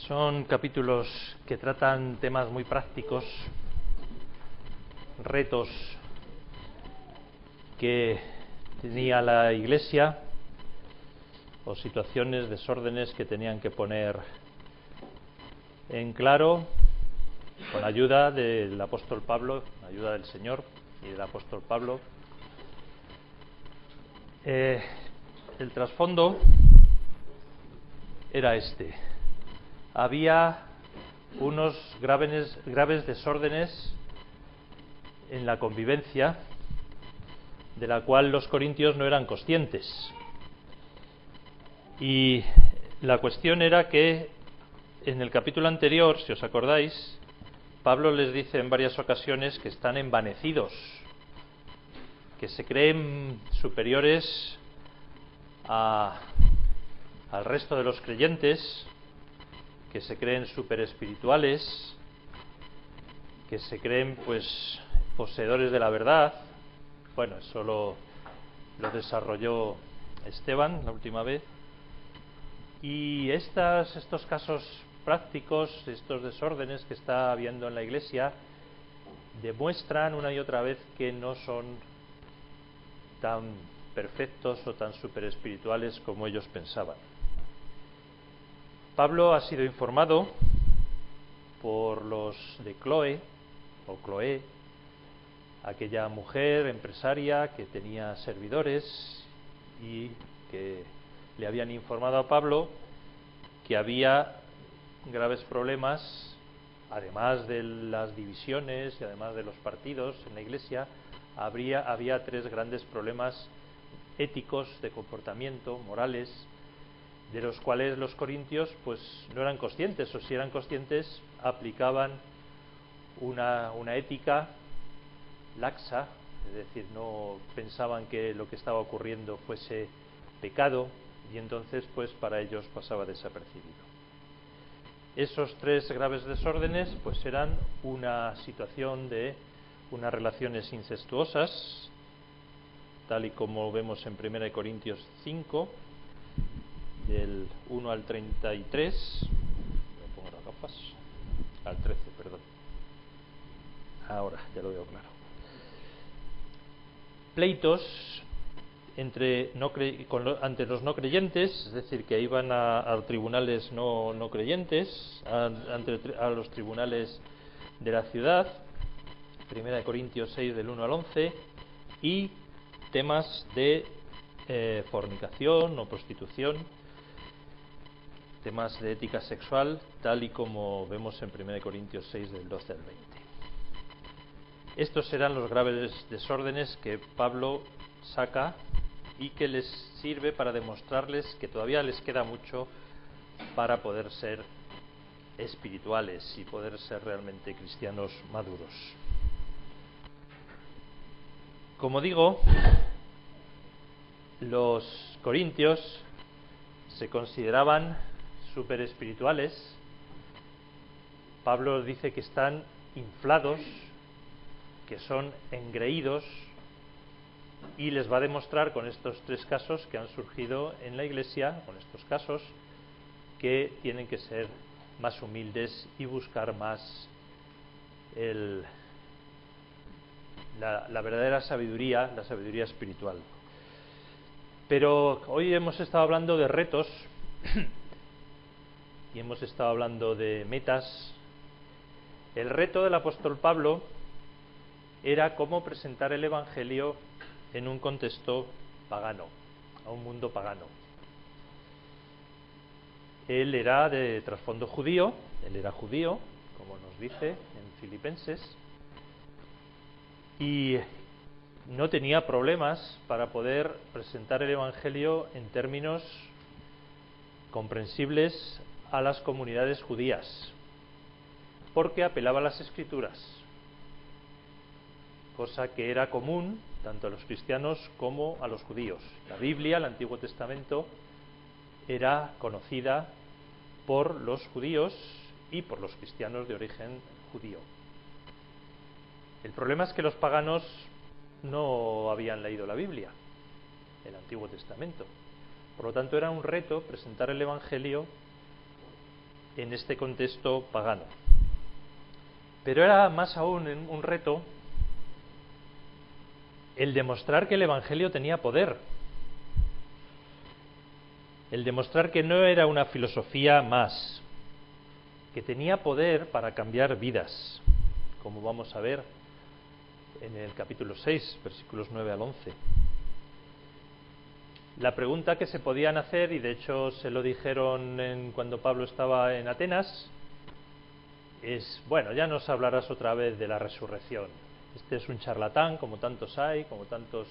Son capítulos que tratan temas muy prácticos, retos que tenía la Iglesia o situaciones, desórdenes que tenían que poner en claro con ayuda del apóstol Pablo, con ayuda del Señor y del apóstol Pablo. El trasfondo era este. Había unos graves desórdenes en la convivencia de la cual los corintios no eran conscientes. Y la cuestión era que en el capítulo anterior, si os acordáis, Pablo les dice en varias ocasiones que están envanecidos, que se creen superiores al resto de los creyentes, que se creen superespirituales, que se creen poseedores de la verdad. Bueno, eso lo desarrolló Esteban la última vez. Y estos casos prácticos, estos desórdenes que está habiendo en la Iglesia, demuestran una y otra vez que no son tan perfectos o tan superespirituales como ellos pensaban. Pablo ha sido informado por los de Chloe, aquella mujer empresaria que tenía servidores y que le habían informado a Pablo que había graves problemas, además de las divisiones y además de los partidos en la Iglesia, había tres grandes problemas éticos, de comportamiento, morales, de los cuales los corintios no eran conscientes, o si eran conscientes aplicaban una ética laxa, es decir, no pensaban que lo que estaba ocurriendo fuese pecado, y entonces para ellos pasaba desapercibido. Esos tres graves desórdenes eran una situación de unas relaciones incestuosas, tal y como vemos en 1 Corintios 5, del 1 al 33, me pongo las gafas, al 13, perdón. Ahora ya lo veo claro. Pleitos ante los no creyentes, es decir, que iban a tribunales no creyentes, a los tribunales de la ciudad, 1 Corintios 6 del 1 al 11, y temas de fornicación o prostitución, temas de ética sexual, tal y como vemos en 1 Corintios 6 del 12 al 20. Estos eran los graves desórdenes que Pablo saca y que les sirve para demostrarles que todavía les queda mucho para poder ser espirituales y poder ser realmente cristianos maduros. Como digo, los corintios se consideraban superespirituales. Pablo dice que están inflados, que son engreídos, y les va a demostrar con estos tres casos que han surgido en la Iglesia, con estos casos, que tienen que ser más humildes y buscar más la verdadera sabiduría, la sabiduría espiritual. Pero hoy hemos estado hablando de retos y hemos estado hablando de metas. El reto del apóstol Pablo era cómo presentar el Evangelio en un contexto pagano, a un mundo pagano. Él era de trasfondo judío, él era judío, como nos dice en Filipenses, y no tenía problemas para poder presentar el Evangelio en términos comprensibles a las comunidades judías, porque apelaba a las Escrituras, cosa que era común tanto a los cristianos como a los judíos. La Biblia, el Antiguo Testamento, era conocida por los judíos y por los cristianos de origen judío. El problema es que los paganos no habían leído la Biblia, el Antiguo Testamento. Por lo tanto, era un reto presentar el Evangelio en este contexto pagano. Pero era más aún un reto el demostrar que el Evangelio tenía poder, el demostrar que no era una filosofía más, que tenía poder para cambiar vidas, como vamos a ver en el capítulo 6, versículos 9 al 11. La pregunta que se podían hacer, y de hecho se lo dijeron cuando Pablo estaba en Atenas, es, bueno, ya nos hablarás otra vez de la resurrección. Este es un charlatán, como tantos hay, como tantos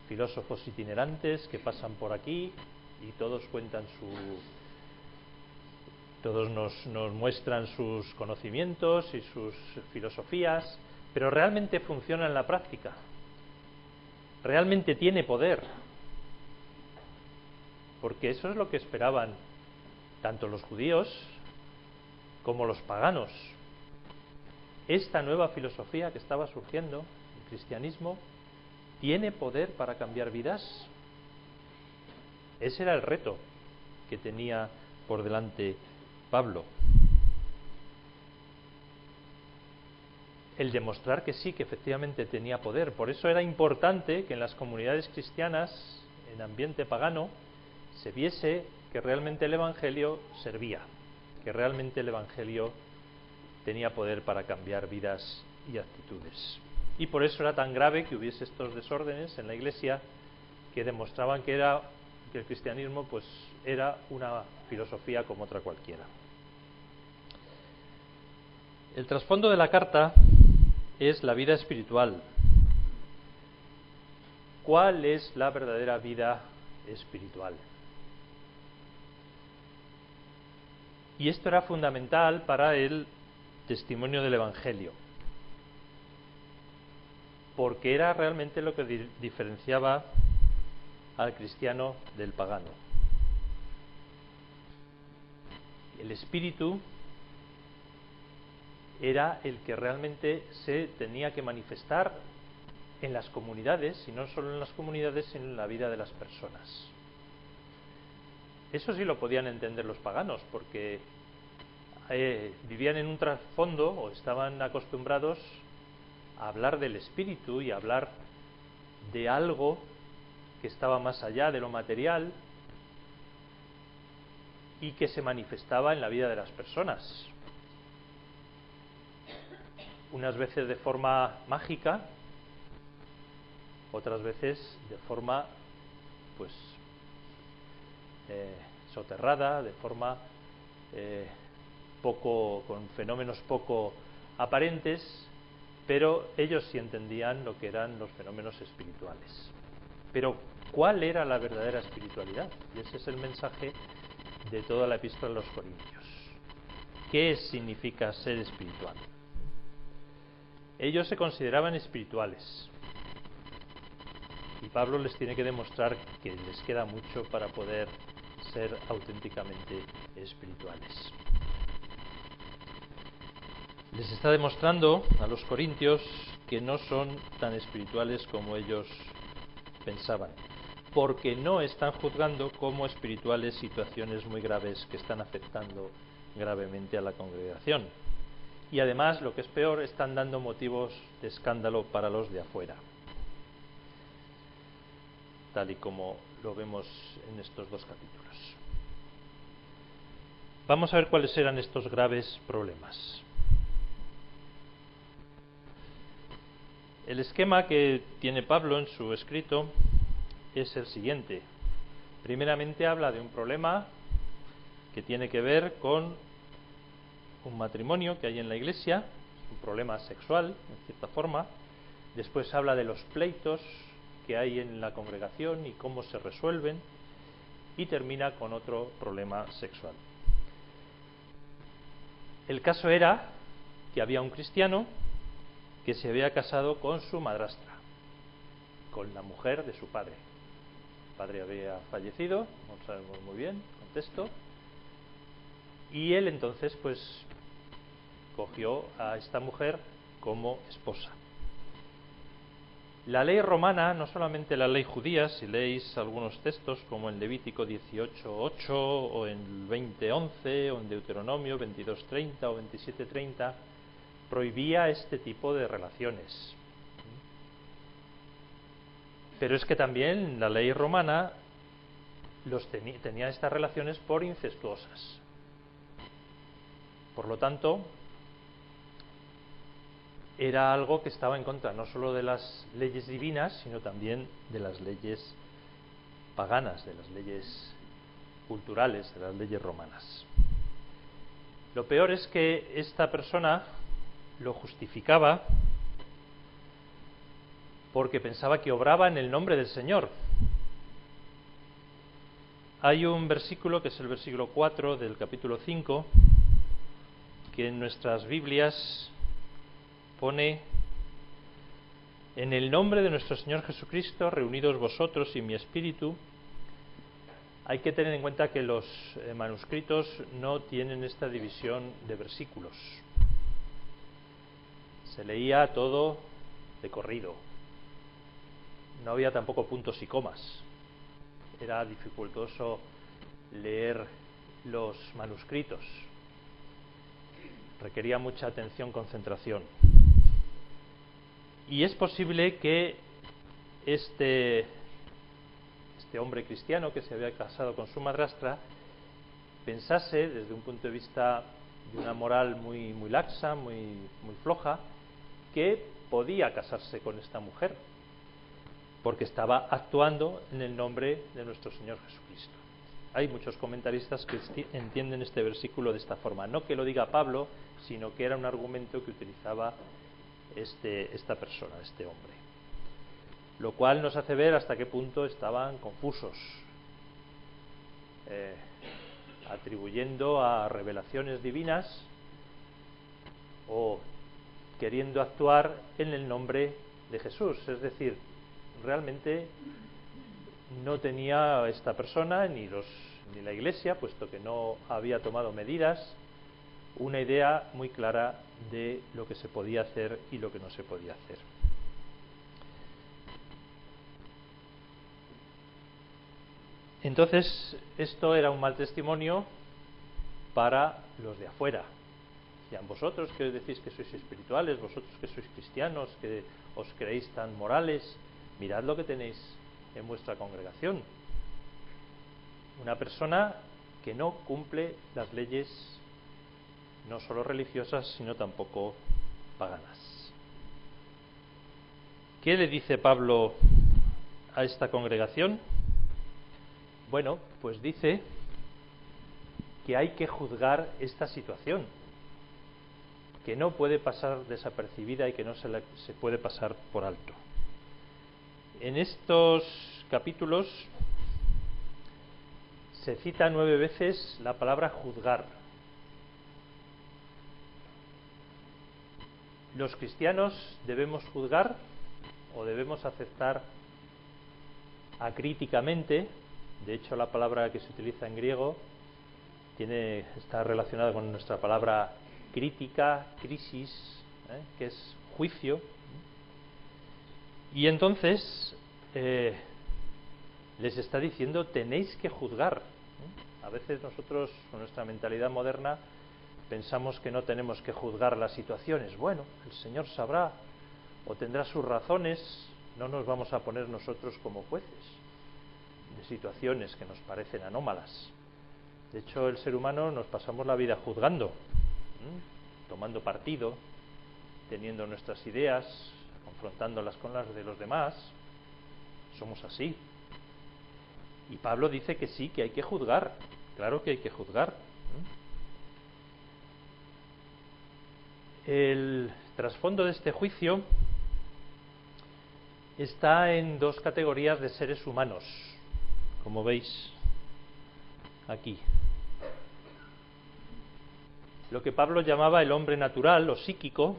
filósofos itinerantes que pasan por aquí y todos cuentan todos nos muestran sus conocimientos y sus filosofías, pero realmente funciona en la práctica, realmente tiene poder, porque eso es lo que esperaban tanto los judíos como los paganos. Esta nueva filosofía que estaba surgiendo, el cristianismo, ¿tiene poder para cambiar vidas? Ese era el reto que tenía por delante Pablo. El demostrar que sí, que efectivamente tenía poder. Por eso era importante que en las comunidades cristianas, en ambiente pagano, se viese que realmente el Evangelio servía, que realmente el Evangelio tenía poder para cambiar vidas y actitudes. Y por eso era tan grave que hubiese estos desórdenes en la Iglesia que demostraban que el cristianismo pues era una filosofía como otra cualquiera. El trasfondo de la carta es la vida espiritual. ¿Cuál es la verdadera vida espiritual? Y esto era fundamental para el testimonio del Evangelio, porque era realmente lo que diferenciaba al cristiano del pagano. El espíritu era el que realmente se tenía que manifestar en las comunidades, y no solo en las comunidades, sino en la vida de las personas. Eso sí lo podían entender los paganos, porque vivían en un trasfondo o estaban acostumbrados a hablar del espíritu y a hablar de algo que estaba más allá de lo material y que se manifestaba en la vida de las personas, unas veces de forma mágica, otras veces de forma pues soterrada, de forma con fenómenos poco aparentes, pero ellos sí entendían lo que eran los fenómenos espirituales. Pero ¿cuál era la verdadera espiritualidad? Y ese es el mensaje de toda la epístola a los Corintios. ¿Qué significa ser espiritual? Ellos se consideraban espirituales, y Pablo les tiene que demostrar que les queda mucho para poder ser auténticamente espirituales. Les está demostrando a los corintios que no son tan espirituales como ellos pensaban, porque no están juzgando como espirituales situaciones muy graves que están afectando gravemente a la congregación. Y además, lo que es peor, están dando motivos de escándalo para los de afuera, tal y como lo vemos en estos dos capítulos. Vamos a ver cuáles eran estos graves problemas. El esquema que tiene Pablo en su escrito es el siguiente. Primeramente habla de un problema que tiene que ver con un matrimonio que hay en la iglesia, un problema sexual, en cierta forma. Después habla de los pleitos que hay en la congregación y cómo se resuelven, y termina con otro problema sexual. El caso era que había un cristiano que se había casado con su madrastra, con la mujer de su padre. El padre había fallecido, no sabemos muy bien el contexto, y él entonces pues cogió a esta mujer como esposa. La ley romana, no solamente la ley judía, si leéis algunos textos como en Levítico 18:8 o en 20:11 o en Deuteronomio 22:30 o 27:30, prohibía este tipo de relaciones. Pero es que también la ley romana tenía estas relaciones por incestuosas. Por lo tanto, era algo que estaba en contra no solo de las leyes divinas, sino también de las leyes paganas, de las leyes culturales, de las leyes romanas. Lo peor es que esta persona lo justificaba porque pensaba que obraba en el nombre del Señor. Hay un versículo, que es el versículo 4 del capítulo 5, que en nuestras Biblias pone: en el nombre de nuestro Señor Jesucristo, reunidos vosotros y mi espíritu. Hay que tener en cuenta que los manuscritos no tienen esta división de versículos. Se leía todo de corrido. No había tampoco puntos y comas. Era dificultoso leer los manuscritos. Requería mucha atención, concentración. Y es posible que este hombre cristiano que se había casado con su madrastra pensase, desde un punto de vista de una moral muy laxa, muy floja, que podía casarse con esta mujer, porque estaba actuando en el nombre de nuestro Señor Jesucristo. Hay muchos comentaristas que entienden este versículo de esta forma, no que lo diga Pablo, sino que era un argumento que utilizaba esta persona, este hombre. Lo cual nos hace ver hasta qué punto estaban confusos, atribuyendo a revelaciones divinas o queriendo actuar en el nombre de Jesús. Es decir, realmente no tenía esta persona ni la Iglesia, puesto que no había tomado medidas, una idea muy clara de lo que se podía hacer y lo que no se podía hacer. Entonces, esto era un mal testimonio para los de afuera. Decían: vosotros que decís que sois espirituales, vosotros que sois cristianos, que os creéis tan morales, mirad lo que tenéis en vuestra congregación. Una persona que no cumple las leyes no solo religiosas, sino tampoco paganas. ¿Qué le dice Pablo a esta congregación? Bueno, pues dice que hay que juzgar esta situación, que no puede pasar desapercibida y que no se puede pasar por alto. En estos capítulos se cita 9 veces la palabra juzgar. ¿Los cristianos debemos juzgar o debemos aceptar acríticamente? De hecho, la palabra que se utiliza en griego está relacionada con nuestra palabra crítica, crisis, que es juicio. Y entonces les está diciendo: tenéis que juzgar. A veces nosotros, con nuestra mentalidad moderna, pensamos que no tenemos que juzgar las situaciones. Bueno, el Señor sabrá o tendrá sus razones, no nos vamos a poner nosotros como jueces de situaciones que nos parecen anómalas. De hecho, el ser humano nos pasamos la vida juzgando, tomando partido, teniendo nuestras ideas, confrontándolas con las de los demás. Somos así. Y Pablo dice que sí, que hay que juzgar. Claro que hay que juzgar. El trasfondo de este juicio está en 2 categorías de seres humanos, como veis aquí. Lo que Pablo llamaba el hombre natural o psíquico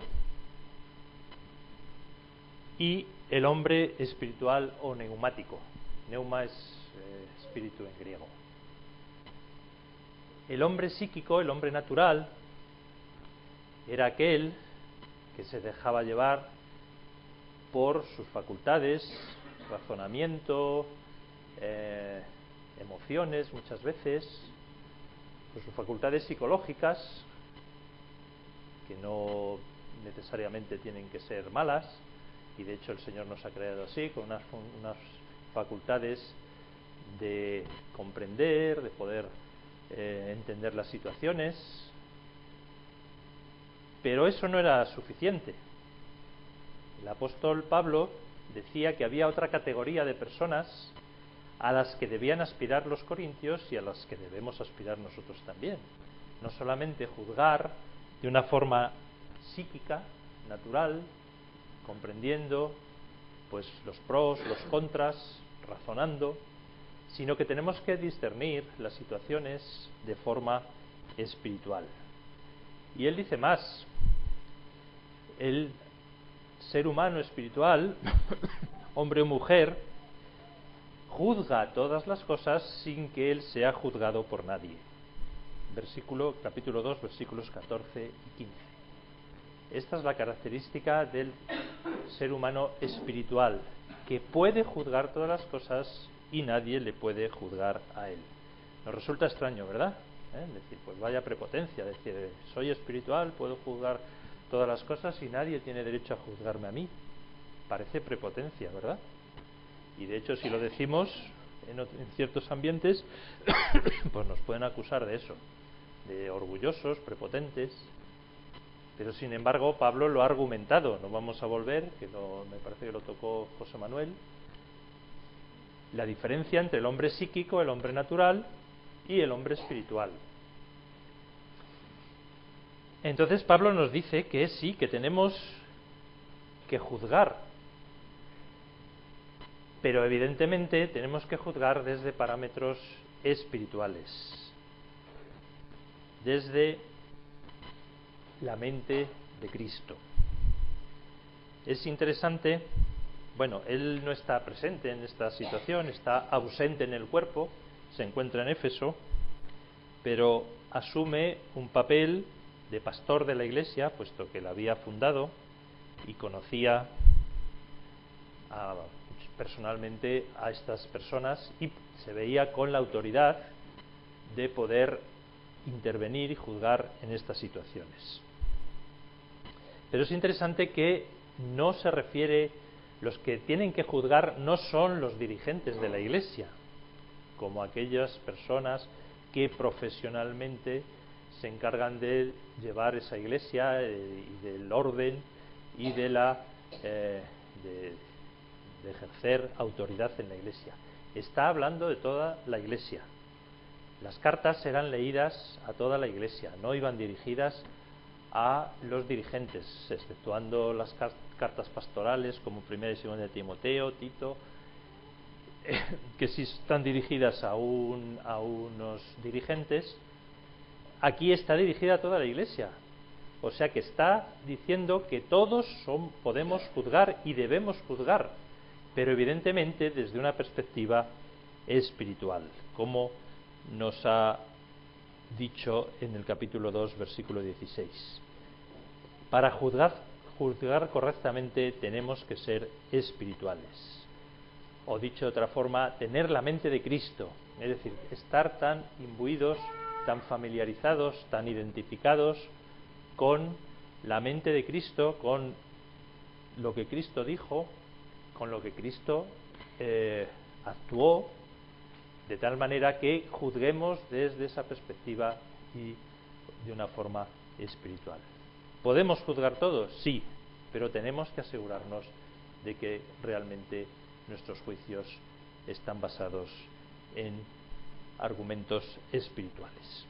y el hombre espiritual o neumático. Neuma es espíritu en griego. El hombre psíquico, el hombre natural, era aquel que se dejaba llevar por sus facultades, razonamiento, emociones muchas veces, por sus facultades psicológicas, que no necesariamente tienen que ser malas, y de hecho el Señor nos ha creado así, con unas facultades de comprender, de poder entender las situaciones. Pero eso no era suficiente. El apóstol Pablo decía que había otra categoría de personas a las que debían aspirar los corintios y a las que debemos aspirar nosotros también. No solamente juzgar de una forma psíquica, natural, comprendiendo pues los pros, los contras, razonando, sino que tenemos que discernir las situaciones de forma espiritual. Y él dice más: el ser humano espiritual, hombre o mujer, juzga todas las cosas sin que él sea juzgado por nadie. Capítulo 2, versículos 14 y 15. Esta es la característica del ser humano espiritual, que puede juzgar todas las cosas y nadie le puede juzgar a él. Nos resulta extraño, ¿verdad? Decir, pues vaya prepotencia, decir, soy espiritual, puedo juzgar todas las cosas y nadie tiene derecho a juzgarme a mí. Parece prepotencia, ¿verdad? Y de hecho, si lo decimos en ciertos ambientes, pues nos pueden acusar de eso, de orgullosos, prepotentes. Pero sin embargo, Pablo lo ha argumentado. No vamos a volver, me parece que lo tocó José Manuel. La diferencia entre el hombre psíquico, el hombre natural y el hombre espiritual. Entonces Pablo nos dice que sí, que tenemos que juzgar, pero evidentemente tenemos que juzgar desde parámetros espirituales, desde la mente de Cristo. Es interesante, bueno, él no está presente en esta situación, está ausente en el cuerpo, se encuentra en Éfeso, pero asume un papel de pastor de la iglesia, puesto que la había fundado y conocía personalmente a estas personas y se veía con la autoridad de poder intervenir y juzgar en estas situaciones. Pero es interesante que no se refiere, los que tienen que juzgar no son los dirigentes de la iglesia, como aquellas personas que profesionalmente se encargan de llevar esa iglesia y del orden y de ejercer autoridad en la iglesia. Está hablando de toda la iglesia. Las cartas eran leídas a toda la iglesia, no iban dirigidas a los dirigentes, exceptuando las cartas pastorales como 1 y 2 de Timoteo, Tito, que sí están dirigidas a unos dirigentes. Aquí está dirigida a toda la iglesia, o sea que está diciendo que todos podemos juzgar y debemos juzgar, pero evidentemente desde una perspectiva espiritual, como nos ha dicho en el capítulo 2, versículo 16. Para juzgar correctamente tenemos que ser espirituales, o dicho de otra forma, tener la mente de Cristo, es decir, estar tan imbuidos, tan familiarizados, tan identificados con la mente de Cristo, con lo que Cristo dijo, con lo que Cristo actuó, de tal manera que juzguemos desde esa perspectiva y de una forma espiritual. ¿Podemos juzgar todo? Sí, pero tenemos que asegurarnos de que realmente nuestros juicios están basados en argumentos espirituales.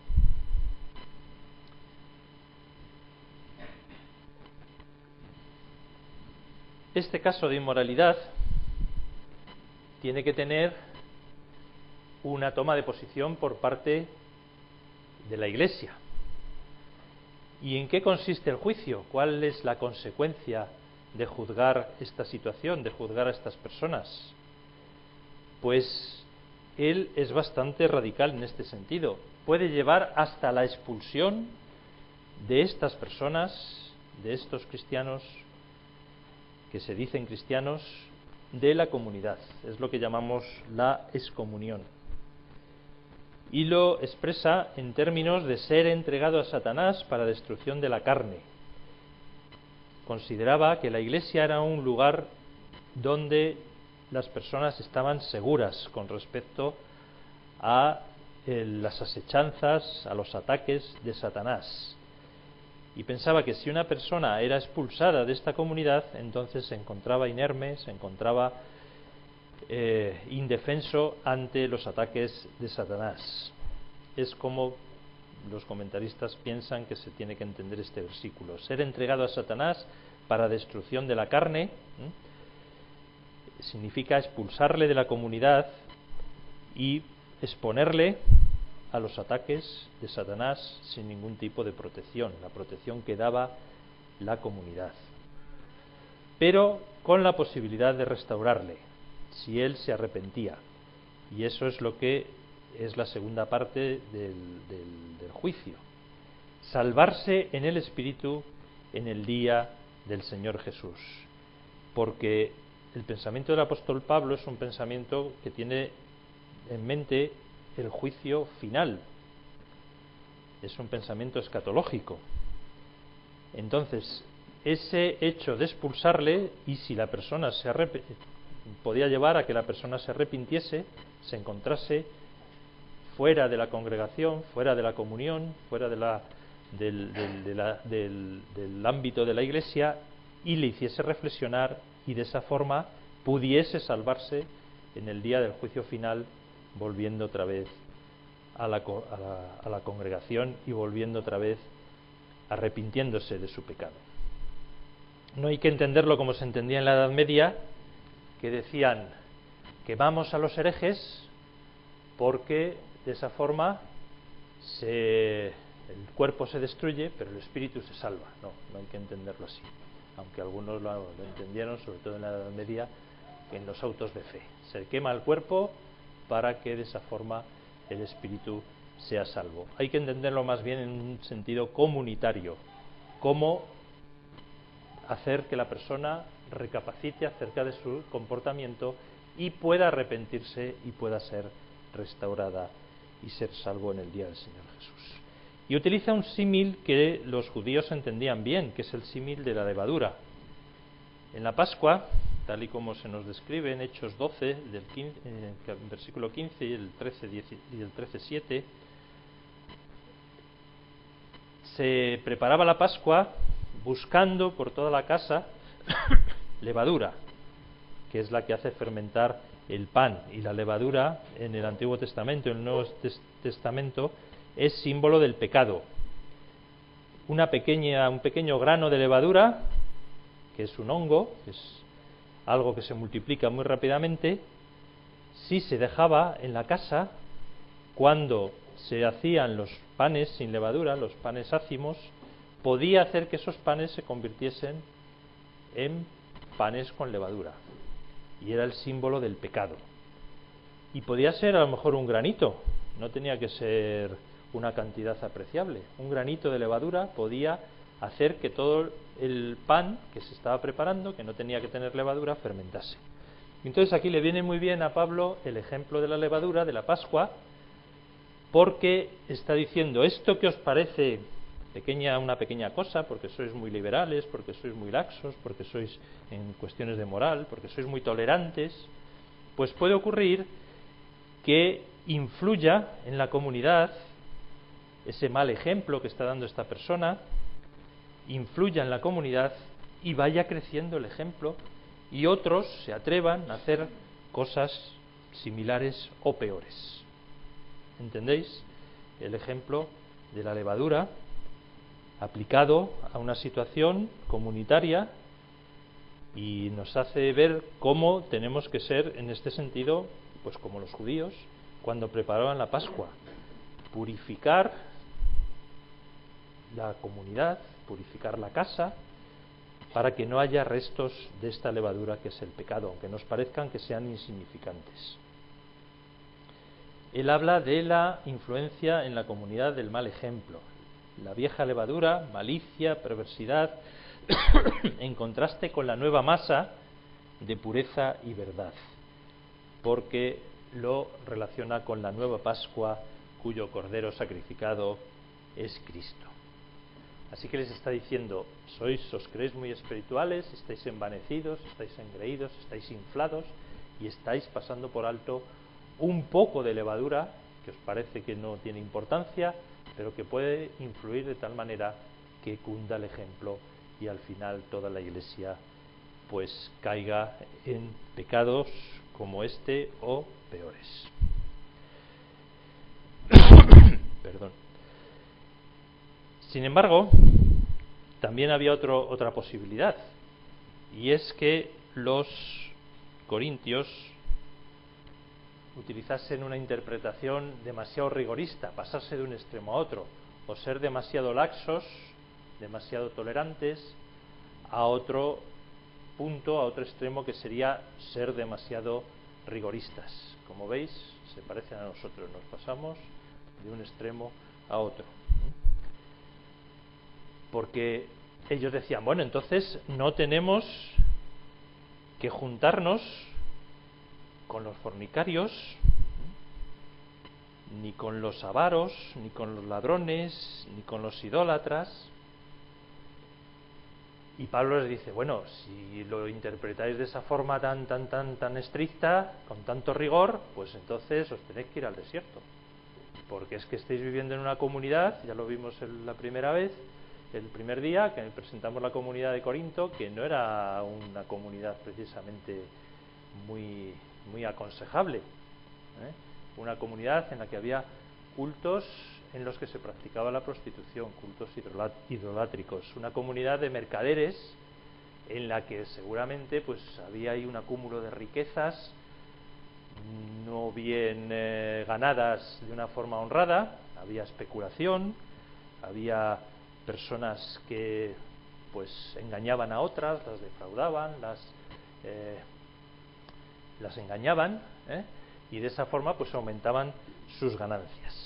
Este caso de inmoralidad tiene que tener una toma de posición por parte de la Iglesia. ¿Y en qué consiste el juicio? ¿Cuál es la consecuencia de juzgar esta situación, de juzgar a estas personas? Pues él es bastante radical en este sentido. Puede llevar hasta la expulsión de estas personas, de estos cristianos que se dicen cristianos de la comunidad. Es lo que llamamos la excomunión. Y lo expresa en términos de ser entregado a Satanás para destrucción de la carne. Consideraba que la Iglesia era un lugar donde las personas estaban seguras con respecto a las asechanzas, a los ataques de Satanás. Y pensaba que si una persona era expulsada de esta comunidad, entonces se encontraba inerme, se encontraba indefenso ante los ataques de Satanás. Es como los comentaristas piensan que se tiene que entender este versículo. Ser entregado a Satanás para destrucción de la carne significa expulsarle de la comunidad y exponerle a los ataques de Satanás sin ningún tipo de protección, la protección que daba la comunidad, pero con la posibilidad de restaurarle si él se arrepentía. Y eso es lo que es la segunda parte del juicio: salvarse en el Espíritu en el día del Señor Jesús, porque el pensamiento del apóstol Pablo es un pensamiento que tiene en mente el juicio final, es un pensamiento escatológico. Entonces, ese hecho de expulsarle, y si la persona podía llevar a que la persona se arrepintiese, se encontrase fuera de la congregación, fuera de la comunión, fuera del ámbito de la Iglesia, y le hiciese reflexionar, y de esa forma pudiese salvarse en el día del juicio final, volviendo otra vez a la congregación y volviendo otra vez arrepintiéndose de su pecado. No hay que entenderlo como se entendía en la Edad Media, que decían: quemamos a los herejes porque de esa forma el cuerpo se destruye, pero el espíritu se salva. No hay que entenderlo así, aunque algunos lo entendieron, sobre todo en la Edad Media, en los autos de fe. Se quema el cuerpo para que de esa forma el espíritu sea salvo. Hay que entenderlo más bien en un sentido comunitario, cómo hacer que la persona recapacite acerca de su comportamiento y pueda arrepentirse y pueda ser restaurada y ser salvo en el día del Señor Jesús. Y utiliza un símil que los judíos entendían bien, que es el símil de la levadura. En la Pascua, tal y como se nos describe en Hechos 12, versículo 15 y el 13:7, se preparaba la Pascua buscando por toda la casa levadura, que es la que hace fermentar el pan. Y la levadura en el Antiguo Testamento, en el Nuevo Testamento, es símbolo del pecado. Un pequeño grano de levadura, que es un hongo, que es algo que se multiplica muy rápidamente, si se dejaba en la casa, cuando se hacían los panes sin levadura, los panes ácimos, podía hacer que esos panes se convirtiesen en panes con levadura, y era el símbolo del pecado. Y podía ser a lo mejor un granito, no tenía que ser una cantidad apreciable. Un granito de levadura podía hacer que todo el pan que se estaba preparando, que no tenía que tener levadura, fermentase. Entonces aquí le viene muy bien a Pablo el ejemplo de la levadura, de la Pascua, porque está diciendo: esto que os parece una pequeña cosa, porque sois muy liberales, porque sois muy laxos, porque sois en cuestiones de moral, porque sois muy tolerantes, pues puede ocurrir que influya en la comunidad ese mal ejemplo que está dando esta persona, influya en la comunidad y vaya creciendo el ejemplo, y otros se atrevan a hacer cosas similares o peores. ¿Entendéis? El ejemplo de la levadura aplicado a una situación comunitaria, y nos hace ver cómo tenemos que ser en este sentido, pues como los judíos cuando preparaban la Pascua: purificar la comunidad, purificar la casa, para que no haya restos de esta levadura que es el pecado, aunque nos parezcan que sean insignificantes. Él habla de la influencia en la comunidad del mal ejemplo. La vieja levadura, malicia, perversidad, en contraste con la nueva masa de pureza y verdad, porque lo relaciona con la nueva Pascua cuyo cordero sacrificado es Cristo. Así que les está diciendo, os creéis muy espirituales, estáis envanecidos, estáis engreídos, estáis inflados y estáis pasando por alto un poco de levadura que os parece que no tiene importancia, pero que puede influir de tal manera que cunda el ejemplo y al final toda la Iglesia pues caiga en pecados como este o peores. Perdón. Sin embargo, también había otra posibilidad, y es que los corintios utilizasen una interpretación demasiado rigorista, pasarse de un extremo a otro, o ser demasiado laxos, demasiado tolerantes, a otro punto, a otro extremo, que sería ser demasiado rigoristas. Como veis, se parecen a nosotros, nos pasamos de un extremo a otro. Porque ellos decían, bueno, entonces no tenemos que juntarnos con los fornicarios, ni con los avaros, ni con los ladrones, ni con los idólatras. Y Pablo les dice, bueno, si lo interpretáis de esa forma tan estricta, con tanto rigor, pues entonces os tenéis que ir al desierto. Porque es que estáis viviendo en una comunidad, ya lo vimos la primera vez, el primer día que presentamos la comunidad de Corinto, que no era una comunidad precisamente muy aconsejable, una comunidad en la que había cultos en los que se practicaba la prostitución, cultos idolátricos, una comunidad de mercaderes en la que seguramente pues había ahí un acúmulo de riquezas no bien ganadas de una forma honrada, había especulación, había personas que pues engañaban a otras, las defraudaban, las engañaban, y de esa forma pues aumentaban sus ganancias.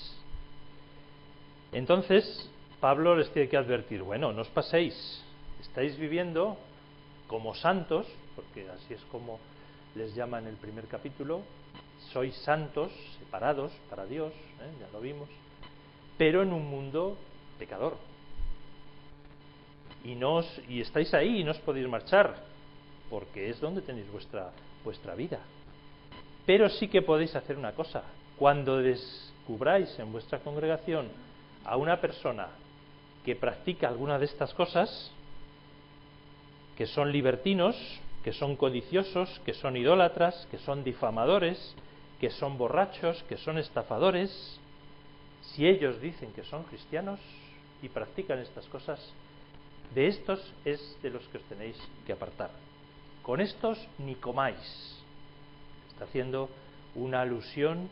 Entonces Pablo les tiene que advertir, bueno, no os paséis, estáis viviendo como santos, porque así es como les llama en el primer capítulo, sois santos, separados para Dios, ya lo pero en un mundo pecador. Y estáis ahí y no os podéis marchar, porque es donde tenéis vuestra vida. Pero sí que podéis hacer una cosa: cuando descubráis en vuestra congregación a una persona que practica alguna de estas cosas, que son libertinos, que son codiciosos, que son idólatras, que son difamadores, que son borrachos, que son estafadores, si ellos dicen que son cristianos y practican estas cosas, de estos es de los que os tenéis que apartar. Con estos ni comáis. Está haciendo una alusión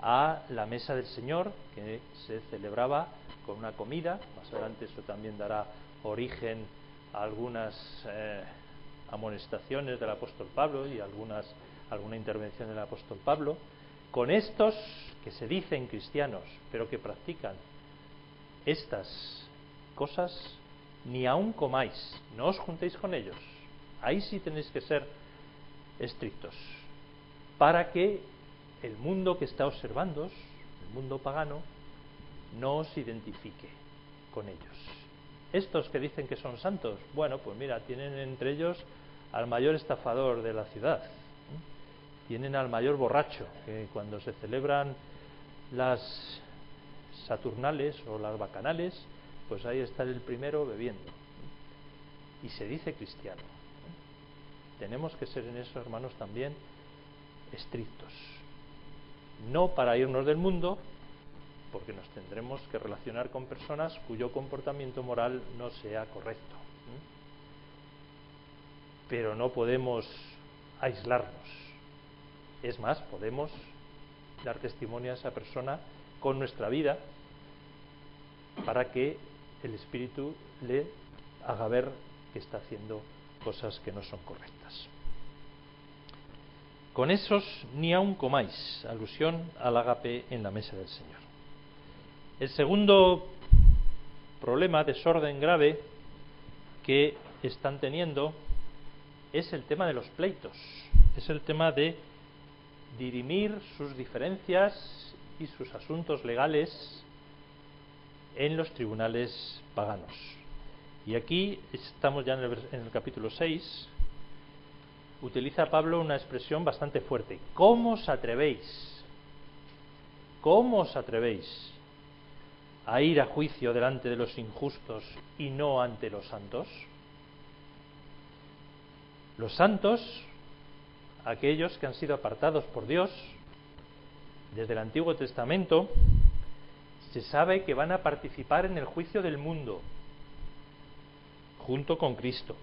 a la mesa del Señor, que se celebraba con una comida. Más adelante eso también dará origen a algunas amonestaciones del apóstol Pablo y alguna intervención del apóstol Pablo. Con estos que se dicen cristianos pero que practican estas cosas, ni aun comáis, no os juntéis con ellos. Ahí sí tenéis que ser estrictos, para que el mundo que está observando, el mundo pagano, no os identifique con ellos. Estos que dicen que son santos, bueno, pues mira, tienen entre ellos al mayor estafador de la ciudad, tienen al mayor borracho, que cuando se celebran las saturnales o las bacanales, pues ahí está el primero bebiendo, y se dice cristiano. Tenemos que ser en eso, hermanos, también estrictos, no para irnos del mundo, porque nos tendremos que relacionar con personas cuyo comportamiento moral no sea correcto, pero no podemos aislarnos. Es más, podemos dar testimonio a esa persona con nuestra vida para que el Espíritu le haga ver que está haciendo cosas que no son correctas. Con esos ni aun comáis, alusión al ágape en la mesa del Señor. El segundo problema, desorden grave, que están teniendo es el tema de los pleitos, es el tema de dirimir sus diferencias y sus asuntos legales en los tribunales paganos. Y aquí estamos ya en el capítulo 6, utiliza Pablo una expresión bastante fuerte. ¿Cómo os atrevéis? ¿Cómo os atrevéis a ir a juicio delante de los injustos y no ante los santos? Los santos, aquellos que han sido apartados por Dios desde el Antiguo Testamento, se sabe que van a participar en el juicio del mundo junto con Cristo.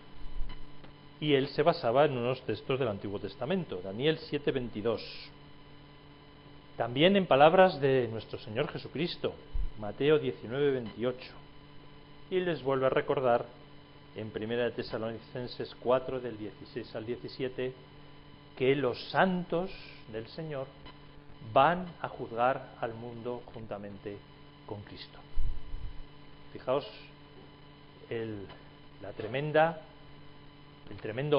Y él se basaba en unos textos del Antiguo Testamento, Daniel 7:22. También en palabras de nuestro Señor Jesucristo, Mateo 19:28. Y les vuelve a recordar en 1 Tesalonicenses 4, del 16 al 17, que los santos del Señor van a juzgar al mundo juntamente con Cristo. Fijaos el tremendo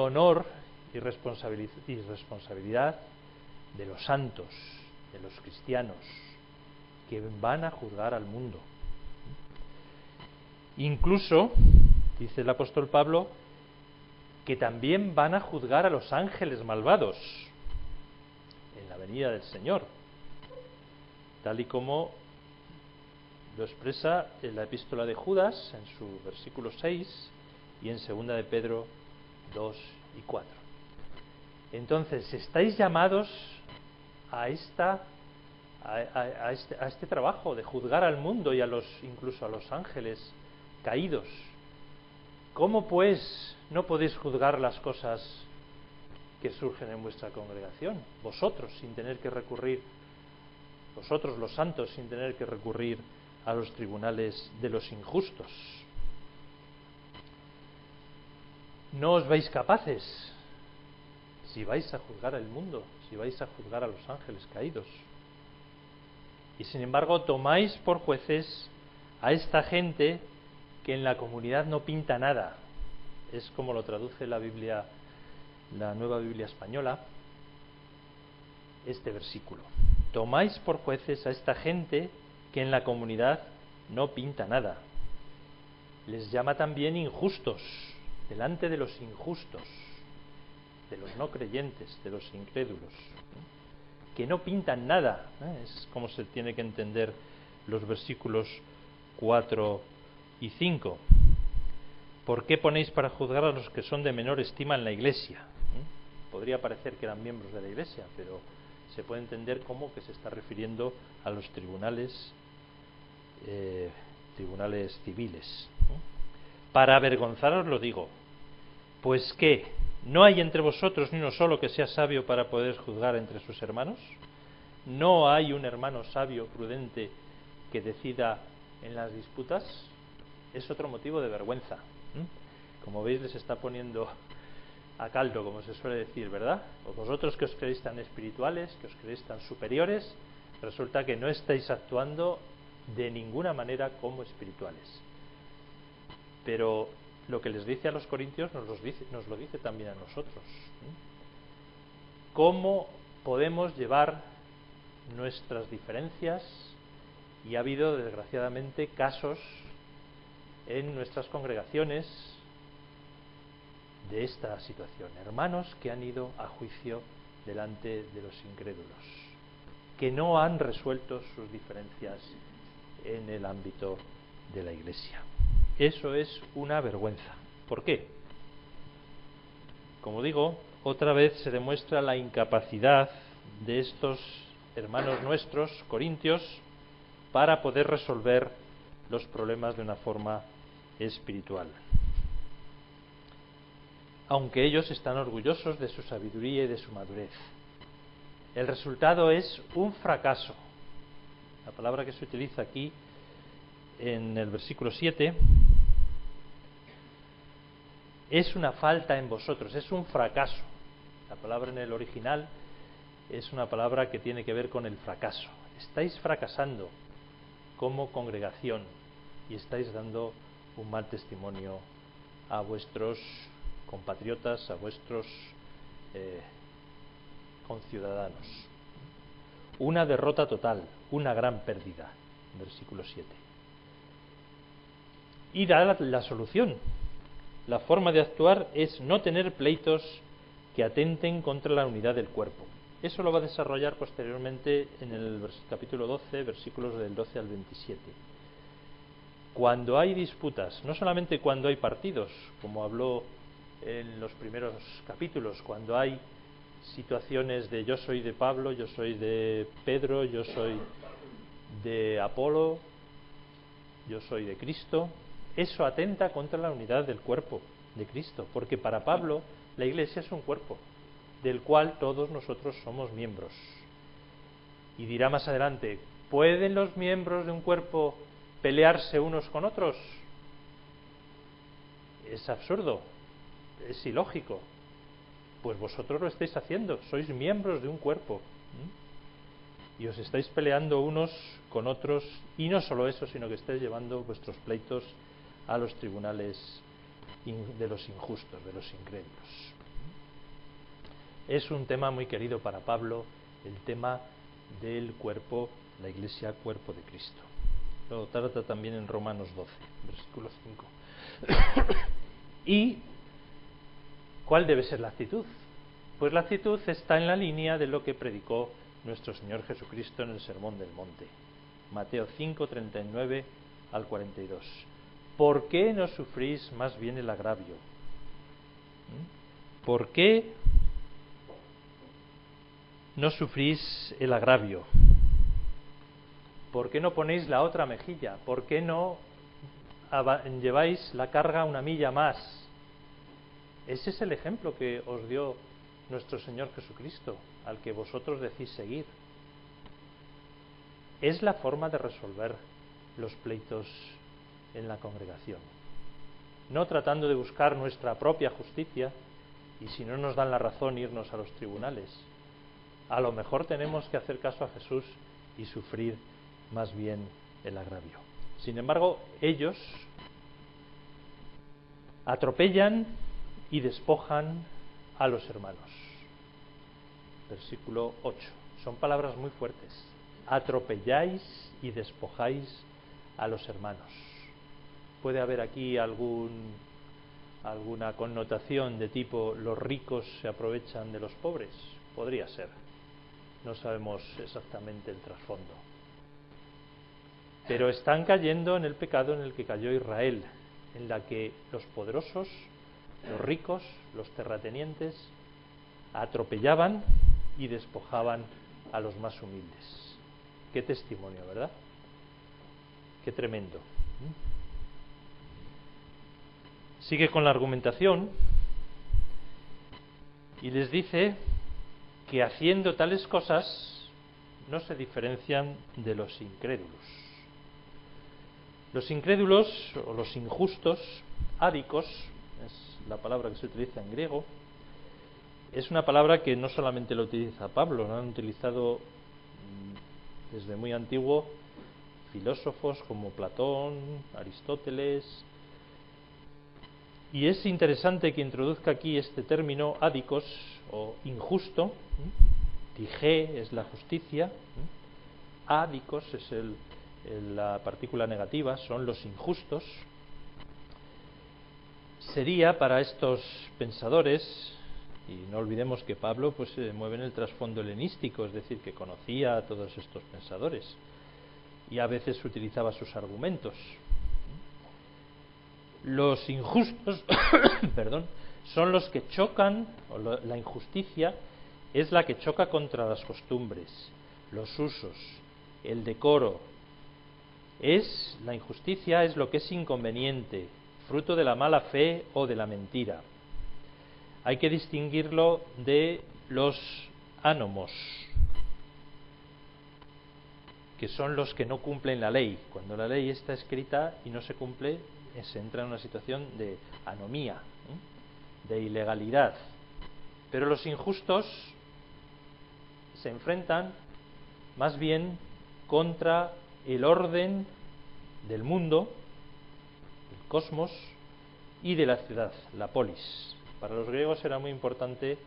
honor y responsabilidad de los santos, de los cristianos, que van a juzgar al mundo. Incluso, dice el apóstol Pablo, que también van a juzgar a los ángeles malvados en la venida del Señor, tal y como lo expresa en la epístola de Judas, en su versículo 6, y en 2 de Pedro 2 y 4. Entonces, estáis llamados a este trabajo de juzgar al mundo y incluso a los ángeles caídos. ¿Cómo pues no podéis juzgar las cosas que surgen en vuestra congregación? Vosotros, sin tener que recurrir, vosotros los santos, sin tener que recurrir a los tribunales de los injustos. No os veis capaces, si vais a juzgar al mundo, si vais a juzgar a los ángeles caídos. Y sin embargo tomáis por jueces a esta gente que en la comunidad no pinta nada. Es como lo traduce la Biblia, la Nueva Biblia Española, este versículo. Tomáis por jueces a esta gente que en la comunidad no pinta nada. Les llama también injustos, delante de los injustos, de los no creyentes, de los incrédulos, que no pintan nada. Es como se tiene que entender los versículos 4 y 5. ¿Por qué ponéis para juzgar a los que son de menor estima en la Iglesia? Podría parecer que eran miembros de la Iglesia, pero se puede entender como que se está refiriendo a los tribunales civiles. Para avergonzaros lo digo, pues ¿qué? ¿No hay entre vosotros ni uno solo que sea sabio para poder juzgar entre sus hermanos? ¿No hay un hermano sabio, prudente, que decida en las disputas? Es otro motivo de vergüenza. Como veis, les está poniendo a caldo, como se suele decir, ¿verdad? O vosotros que os creéis tan espirituales, que os creéis tan superiores, resulta que no estáis actuando de ninguna manera como espirituales. Pero lo que les dice a los corintios nos lo dice también a nosotros. ¿Cómo podemos llevar nuestras diferencias? Y ha habido, desgraciadamente, casos en nuestras congregaciones de esta situación. Hermanos que han ido a juicio delante de los incrédulos, que no han resuelto sus diferencias en el ámbito de la Iglesia. Eso es una vergüenza. ¿Por qué? Como digo, otra vez se demuestra la incapacidad de estos hermanos nuestros, corintios, para poder resolver los problemas de una forma espiritual. Aunque ellos están orgullosos de su sabiduría y de su madurez. El resultado es un fracaso. La palabra que se utiliza aquí en el versículo 7 es una falta en vosotros, es un fracaso. La palabra en el original es una palabra que tiene que ver con el fracaso. Estáis fracasando como congregación y estáis dando un mal testimonio a vuestros compatriotas, a vuestros conciudadanos. Una derrota total, una gran pérdida. Versículo 7. Y da la solución. La forma de actuar es no tener pleitos que atenten contra la unidad del cuerpo. Eso lo va a desarrollar posteriormente en el capítulo 12, versículos del 12 al 27. Cuando hay disputas, no solamente cuando hay partidos, como habló en los primeros capítulos, cuando hay situaciones de yo soy de Pablo, yo soy de Pedro, yo soy de Apolo, yo soy de Cristo, eso atenta contra la unidad del cuerpo de Cristo, porque para Pablo la Iglesia es un cuerpo, del cual todos nosotros somos miembros. Y dirá más adelante, ¿pueden los miembros de un cuerpo pelearse unos con otros? Es absurdo, es ilógico. Pues vosotros lo estáis haciendo, sois miembros de un cuerpo. Y os estáis peleando unos con otros, y no solo eso, sino que estáis llevando vuestros pleitos a los tribunales de los injustos, de los incrédulos. Es un tema muy querido para Pablo, el tema del cuerpo, la Iglesia, cuerpo de Cristo. Lo trata también en Romanos 12, versículo 5. ¿Y cuál debe ser la actitud? Pues la actitud está en la línea de lo que predicó nuestro Señor Jesucristo en el Sermón del Monte. Mateo 5, 39 al 42. ¿Por qué no sufrís más bien el agravio? ¿Por qué no sufrís el agravio? ¿Por qué no ponéis la otra mejilla? ¿Por qué no lleváis la carga una milla más? Ese es el ejemplo que os dio nuestro Señor Jesucristo, al que vosotros decís seguir. Es la forma de resolver los pleitos en la congregación. No tratando de buscar nuestra propia justicia, y si no nos dan la razón, irnos a los tribunales. A lo mejor tenemos que hacer caso a Jesús y sufrir más bien el agravio. Sin embargo, ellos atropellan y despojan a los hermanos. Versículo 8. Son palabras muy fuertes. Atropelláis y despojáis a los hermanos. Puede haber aquí alguna connotación de tipo los ricos se aprovechan de los pobres. Podría ser. No sabemos exactamente el trasfondo. Pero están cayendo en el pecado en el que cayó Israel, en la que los poderosos, los ricos, los terratenientes, atropellaban y despojaban a los más humildes. Qué testimonio, ¿verdad? Qué tremendo. Sigue con la argumentación y les dice que haciendo tales cosas no se diferencian de los incrédulos. Los incrédulos o los injustos, ádicos, es la palabra que se utiliza en griego, es una palabra que no solamente lo utiliza Pablo, lo han utilizado desde muy antiguo filósofos como Platón, Aristóteles. Y es interesante que introduzca aquí este término ádicos o injusto. Tige es la justicia, ádicos es la partícula negativa, son los injustos. Sería para estos pensadores, y no olvidemos que Pablo pues se mueve en el trasfondo helenístico, es decir, que conocía a todos estos pensadores y a veces utilizaba sus argumentos. Los injustos perdón, son los que chocan, o la injusticia es la que choca contra las costumbres, los usos, el decoro. La injusticia es lo que es inconveniente, fruto de la mala fe o de la mentira. Hay que distinguirlo de los ánomos, que son los que no cumplen la ley. Cuando la ley está escrita y no se cumple, se entra en una situación de anomía, de ilegalidad. Pero los injustos se enfrentan más bien contra el orden del mundo, el cosmos, y de la ciudad, la polis. Para los griegos era muy importante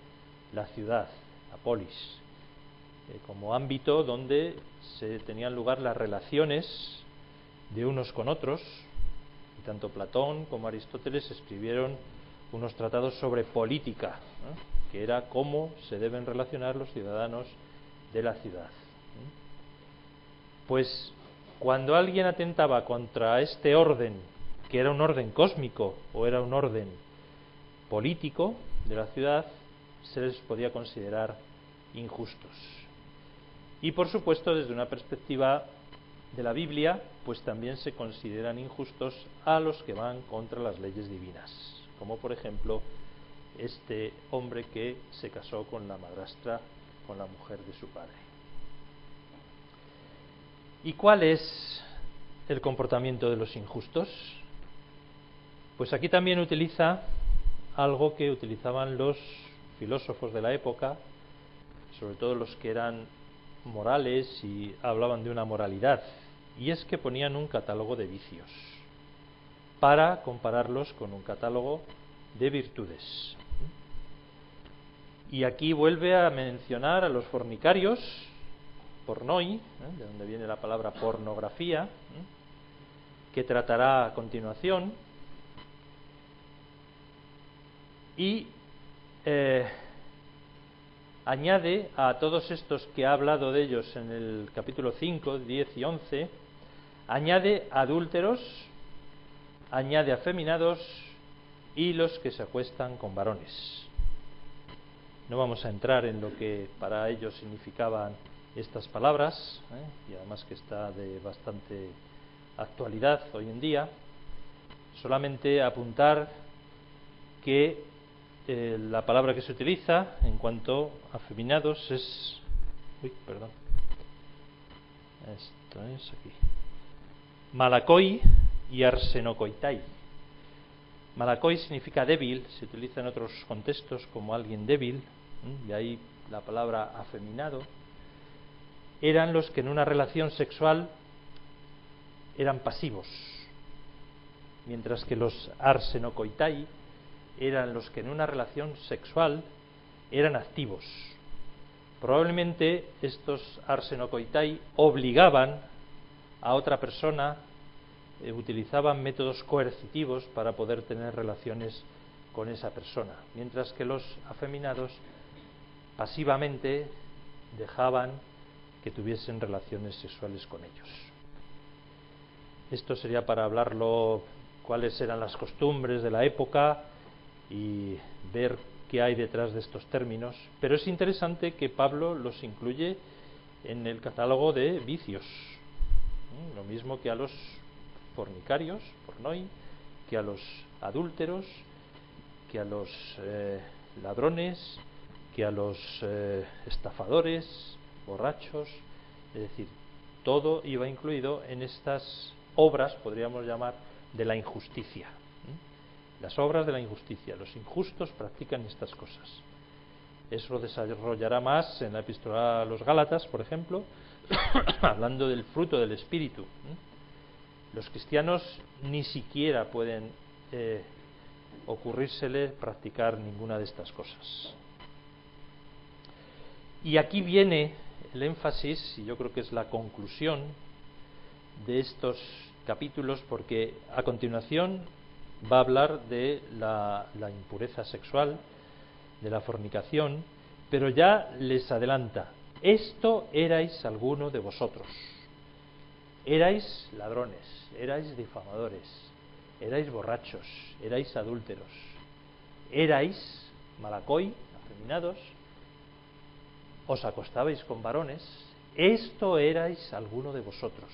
la ciudad, la polis, como ámbito donde se tenían lugar las relaciones de unos con otros, y tanto Platón como Aristóteles escribieron unos tratados sobre política, que era cómo se deben relacionar los ciudadanos de la ciudad. Pues cuando alguien atentaba contra este orden, que era un orden cósmico o era un orden político de la ciudad, se les podía considerar injustos. Y por supuesto, desde una perspectiva de la Biblia, pues también se consideran injustos a los que van contra las leyes divinas, como por ejemplo este hombre que se casó con la madrastra, con la mujer de su padre. ¿Y cuál es el comportamiento de los injustos? Pues aquí también utiliza algo que utilizaban los filósofos de la época, sobre todo los que eran morales y hablaban de una moralidad, y es que ponían un catálogo de vicios para compararlos con un catálogo de virtudes. Y aquí vuelve a mencionar a los fornicarios, pornoi, de donde viene la palabra pornografía, que tratará a continuación, y añade a todos estos que ha hablado de ellos en el capítulo 5, 10 y 11, añade adúlteros, añade afeminados y los que se acuestan con varones. No vamos a entrar en lo que para ellos significaban estas palabras, y además que está de bastante actualidad hoy en día, solamente apuntar que la palabra que se utiliza en cuanto a afeminados es... Esto es aquí. Malakoi y arsenokoitai. Malakoi significa débil, se utiliza en otros contextos como alguien débil, y ahí la palabra afeminado. Eran los que en una relación sexual eran pasivos, mientras que los arsenokoitai eran los que en una relación sexual eran activos. Probablemente estos arsenokoitai obligaban a otra persona, utilizaban métodos coercitivos para poder tener relaciones con esa persona, mientras que los afeminados pasivamente dejaban que tuviesen relaciones sexuales con ellos. Esto sería para hablarlo, cuáles eran las costumbres de la época y ver qué hay detrás de estos términos, pero es interesante que Pablo los incluye en el catálogo de vicios, lo mismo que a los fornicarios, pornoi, que a los adúlteros, que a los ladrones, que a los estafadores, borrachos, es decir, todo iba incluido en estas obras, podríamos llamar, de la injusticia. Las obras de la injusticia. Los injustos practican estas cosas. Eso lo desarrollará más en la epístola a los Gálatas, por ejemplo, hablando del fruto del Espíritu. Los cristianos ni siquiera pueden ocurrírsele practicar ninguna de estas cosas. Y aquí viene el énfasis, y yo creo que es la conclusión de estos capítulos, porque a continuación va a hablar de la impureza sexual, de la fornicación, pero ya les adelanta: esto erais alguno de vosotros. Erais ladrones, erais difamadores, erais borrachos, erais adúlteros, erais malakoi, afeminados, os acostabais con varones, esto erais alguno de vosotros.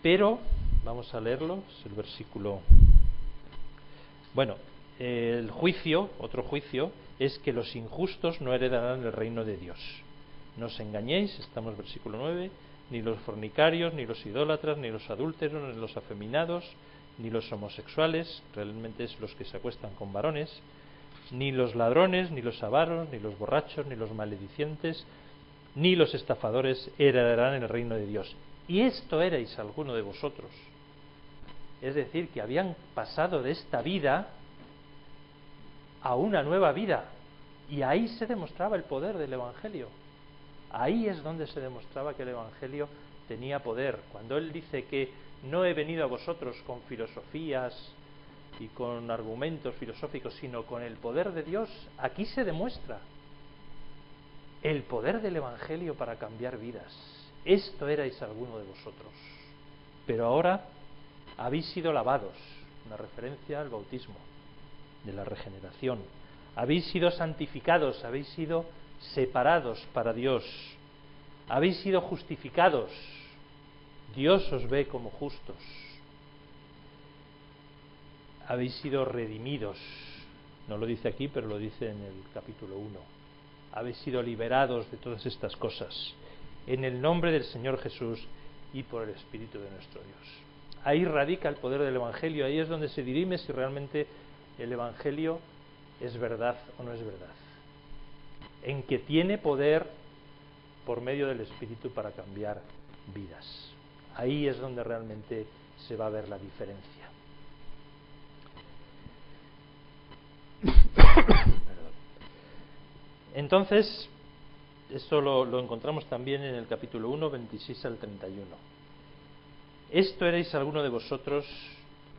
Pero, vamos a leerlo, es el versículo... Bueno, el juicio, otro juicio, es que los injustos no heredarán el reino de Dios. No os engañéis, estamos en versículo 9, ni los fornicarios, ni los idólatras, ni los adúlteros, ni los afeminados, ni los homosexuales, realmente es los que se acuestan con varones, ni los ladrones, ni los avaros, ni los borrachos, ni los maledicientes, ni los estafadores heredarán el reino de Dios. Y esto erais alguno de vosotros. Es decir, que habían pasado de esta vida a una nueva vida. Y ahí se demostraba el poder del Evangelio. Ahí es donde se demostraba que el Evangelio tenía poder. Cuando él dice que no he venido a vosotros con filosofías y con argumentos filosóficos, sino con el poder de Dios, aquí se demuestra el poder del Evangelio para cambiar vidas. Esto erais alguno de vosotros, pero ahora habéis sido lavados, una referencia al bautismo, de la regeneración. Habéis sido santificados, habéis sido separados para Dios, habéis sido justificados, Dios os ve como justos, habéis sido redimidos, no lo dice aquí, pero lo dice en el capítulo 1, habéis sido liberados de todas estas cosas, en el nombre del Señor Jesús y por el Espíritu de nuestro Dios. Ahí radica el poder del Evangelio, ahí es donde se dirime si realmente el Evangelio es verdad o no es verdad, en que tiene poder por medio del Espíritu para cambiar vidas. Ahí es donde realmente se va a ver la diferencia. Entonces, esto lo encontramos también en el capítulo 1, 26 al 31. Esto erais alguno de vosotros,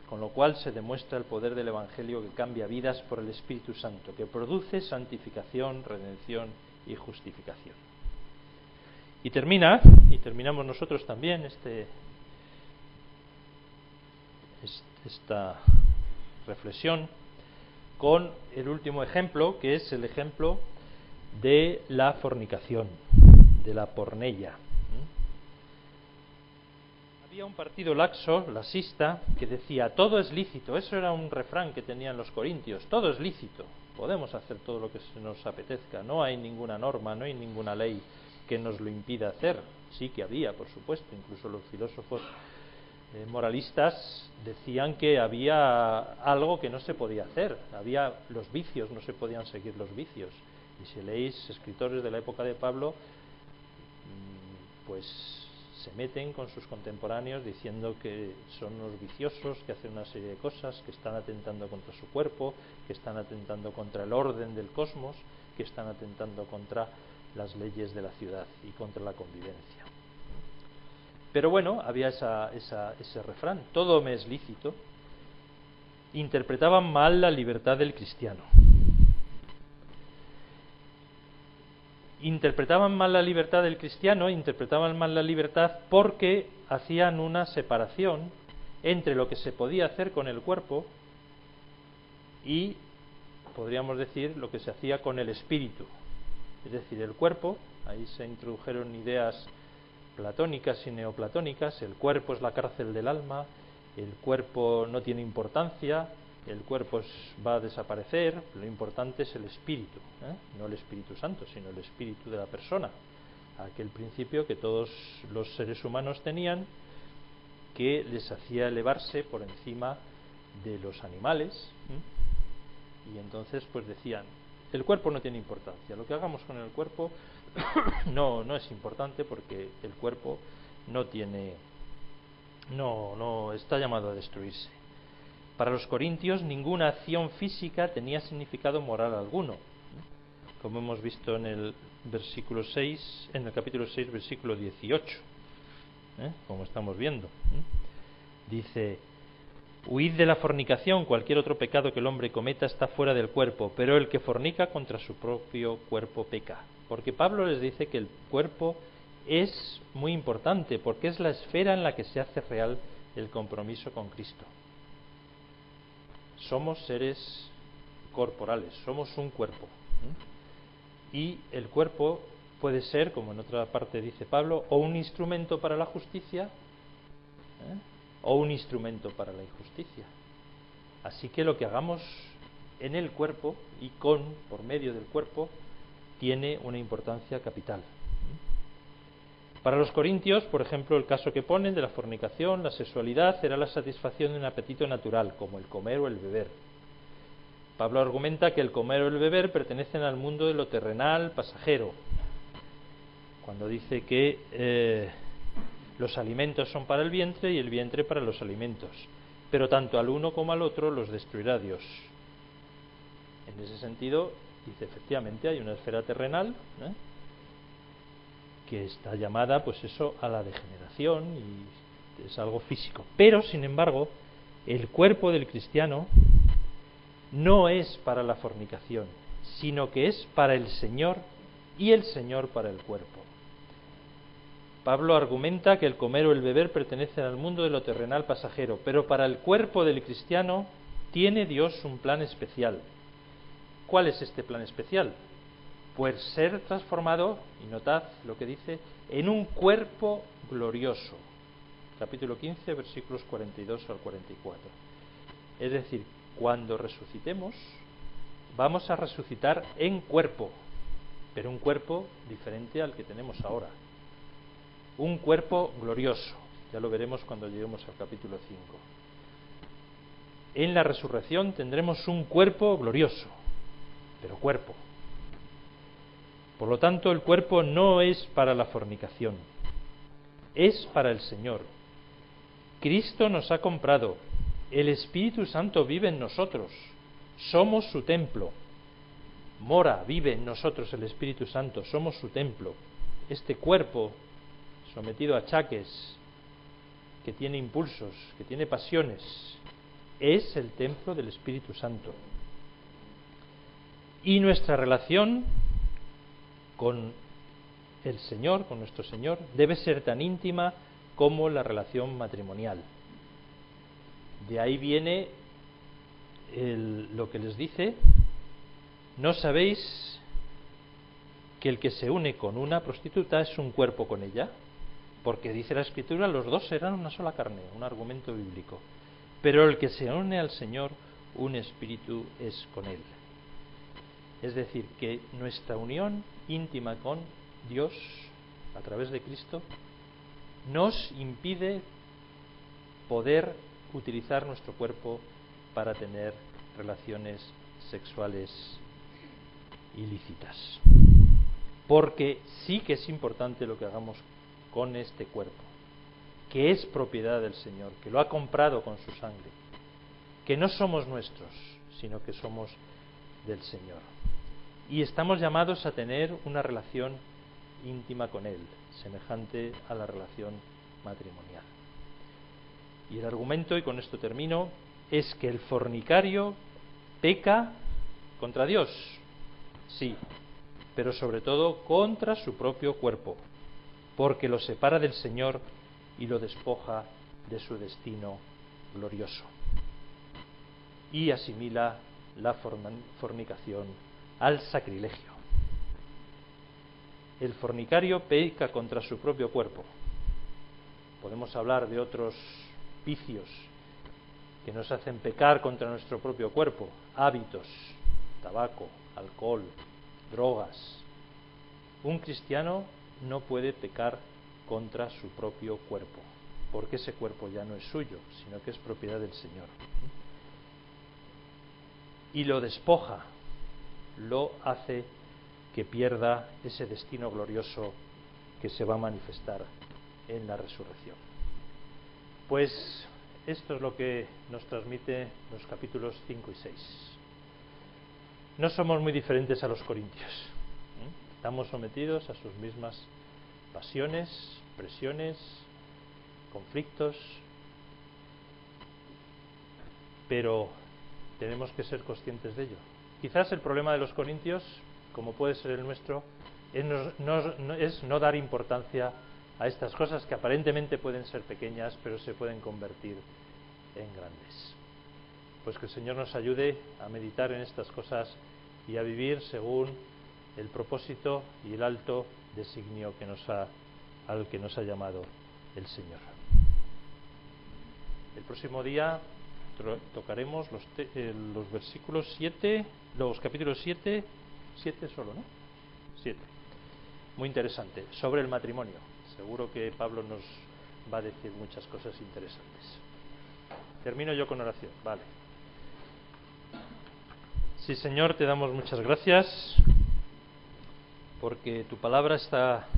con lo cual se demuestra el poder del Evangelio que cambia vidas por el Espíritu Santo, que produce santificación, redención y justificación. Y terminamos nosotros también esta reflexión con el último ejemplo, que es el ejemplo de la fornicación, de la porneia. Había un partido laxo, laxista, que decía, todo es lícito. Eso era un refrán que tenían los corintios, todo es lícito, podemos hacer todo lo que se nos apetezca, no hay ninguna norma, no hay ninguna ley que nos lo impida hacer. Sí que había, por supuesto, incluso los filósofos moralistas decían que había algo que no se podía hacer, había los vicios, no se podían seguir los vicios. Y si leéis escritores de la época de Pablo, pues se meten con sus contemporáneos diciendo que son unos viciosos, que hacen una serie de cosas, que están atentando contra su cuerpo, que están atentando contra el orden del cosmos, que están atentando contra las leyes de la ciudad y contra la convivencia. Pero bueno, había ese refrán, todo me es lícito. Interpretaban mal la libertad del cristiano. Interpretaban mal la libertad del cristiano, interpretaban mal la libertad porque hacían una separación entre lo que se podía hacer con el cuerpo y, podríamos decir, lo que se hacía con el espíritu. Es decir, el cuerpo, ahí se introdujeron ideas platónicas y neoplatónicas, el cuerpo es la cárcel del alma, el cuerpo no tiene importancia, el cuerpo va a desaparecer, lo importante es el espíritu, no el Espíritu Santo, sino el espíritu de la persona, aquel principio que todos los seres humanos tenían, que les hacía elevarse por encima de los animales, y entonces pues decían, el cuerpo no tiene importancia, lo que hagamos con el cuerpo no es importante porque el cuerpo no está llamado a destruirse. Para los corintios ninguna acción física tenía significado moral alguno, como hemos visto en el versículo 6, en el capítulo 6, versículo 18, como estamos viendo. Dice, huid de la fornicación, cualquier otro pecado que el hombre cometa está fuera del cuerpo, pero el que fornica contra su propio cuerpo peca. Porque Pablo les dice que el cuerpo es muy importante, porque es la esfera en la que se hace real el compromiso con Cristo. Somos seres corporales, somos un cuerpo. Y el cuerpo puede ser, como en otra parte dice Pablo, o un instrumento para la justicia, o un instrumento para la injusticia. Así que lo que hagamos en el cuerpo y por medio del cuerpo tiene una importancia capital. Para los corintios, por ejemplo, el caso que ponen de la fornicación, la sexualidad, era la satisfacción de un apetito natural, como el comer o el beber. Pablo argumenta que el comer o el beber pertenecen al mundo de lo terrenal, pasajero, cuando dice que los alimentos son para el vientre y el vientre para los alimentos. pero tanto al uno como al otro los destruirá Dios. En ese sentido, dice, efectivamente hay una esfera terrenal, que está llamada, pues eso, a la degeneración, y es algo físico. Pero, sin embargo, el cuerpo del cristiano no es para la fornicación, sino que es para el Señor y el Señor para el cuerpo. Pablo argumenta que el comer o el beber pertenecen al mundo de lo terrenal pasajero, pero para el cuerpo del cristiano tiene Dios un plan especial. ¿Cuál es este plan especial? Pues ser transformado, y notad lo que dice, en un cuerpo glorioso. Capítulo 15, versículos 42 al 44. Es decir, cuando resucitemos, vamos a resucitar en cuerpo, pero un cuerpo diferente al que tenemos ahora. Un cuerpo glorioso. Ya lo veremos cuando lleguemos al capítulo 5. En la resurrección tendremos un cuerpo glorioso, pero cuerpo. Por lo tanto, el cuerpo no es para la fornicación, es para el Señor. Cristo nos ha comprado, el Espíritu Santo vive en nosotros, somos su templo. Mora, vive en nosotros el Espíritu Santo, somos su templo. Este cuerpo, sometido a achaques, que tiene impulsos, que tiene pasiones, es el templo del Espíritu Santo. Y nuestra relación con el Señor, con nuestro Señor, debe ser tan íntima como la relación matrimonial. De ahí viene lo que les dice: ¿no sabéis que el que se une con una prostituta es un cuerpo con ella? Porque dice la Escritura, los dos serán una sola carne, un argumento bíblico. Pero el que se une al Señor, un espíritu es con él. Es decir, que nuestra unión íntima con Dios, a través de Cristo, nos impide poder utilizar nuestro cuerpo para tener relaciones sexuales ilícitas. Porque sí que es importante lo que hagamos con este cuerpo, que es propiedad del Señor, que lo ha comprado con su sangre, que no somos nuestros, sino que somos del Señor. Y estamos llamados a tener una relación íntima con Él, semejante a la relación matrimonial. Y el argumento, y con esto termino, es que el fornicario peca contra Dios, sí, pero sobre todo contra su propio cuerpo, porque lo separa del Señor y lo despoja de su destino glorioso. Y asimila la fornicación al sacrilegio. El fornicario peca contra su propio cuerpo. Podemos hablar de otros vicios que nos hacen pecar contra nuestro propio cuerpo: hábitos, tabaco, alcohol, drogas. Un cristiano no puede pecar contra su propio cuerpo, porque ese cuerpo ya no es suyo, sino que es propiedad del Señor. Y lo despoja, lo hace que pierda ese destino glorioso que se va a manifestar en la resurrección. Pues esto es lo que nos transmite los capítulos 5 y 6. No somos muy diferentes a los corintios. Estamos sometidos a sus mismas pasiones, presiones, conflictos, pero tenemos que ser conscientes de ello. Quizás el problema de los corintios, como puede ser el nuestro, es no dar importancia a estas cosas que aparentemente pueden ser pequeñas, pero se pueden convertir en grandes. Pues que el Señor nos ayude a meditar en estas cosas y a vivir según el propósito y el alto designio al que nos ha llamado el Señor. El próximo día tocaremos los versículos 7, los capítulos 7 solo, ¿no? 7. Muy interesante, sobre el matrimonio. Seguro que Pablo nos va a decir muchas cosas interesantes. Termino yo con oración, vale. Sí, Señor, te damos muchas gracias porque tu palabra está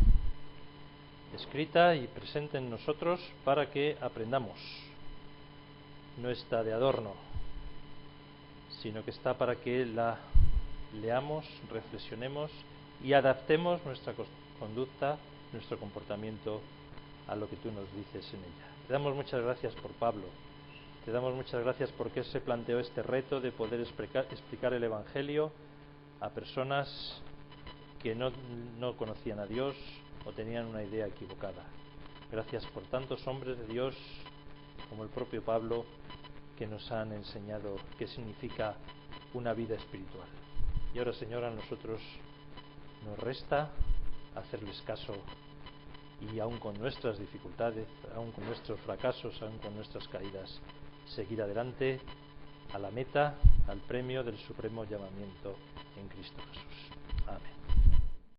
escrita y presente en nosotros para que aprendamos. no está de adorno, sino que está para que la leamos, reflexionemos y adaptemos nuestra conducta, nuestro comportamiento a lo que tú nos dices en ella. Te damos muchas gracias por Pablo, te damos muchas gracias porque se planteó este reto de poder explicar el Evangelio a personas que no conocían a Dios o tenían una idea equivocada. Gracias por tantos hombres de Dios como el propio Pablo que nos han enseñado qué significa una vida espiritual. Y ahora, Señor, a nosotros nos resta hacerles caso y aun con nuestras dificultades, aun con nuestros fracasos, aun con nuestras caídas, seguir adelante a la meta, al premio del supremo llamamiento en Cristo Jesús. Amén.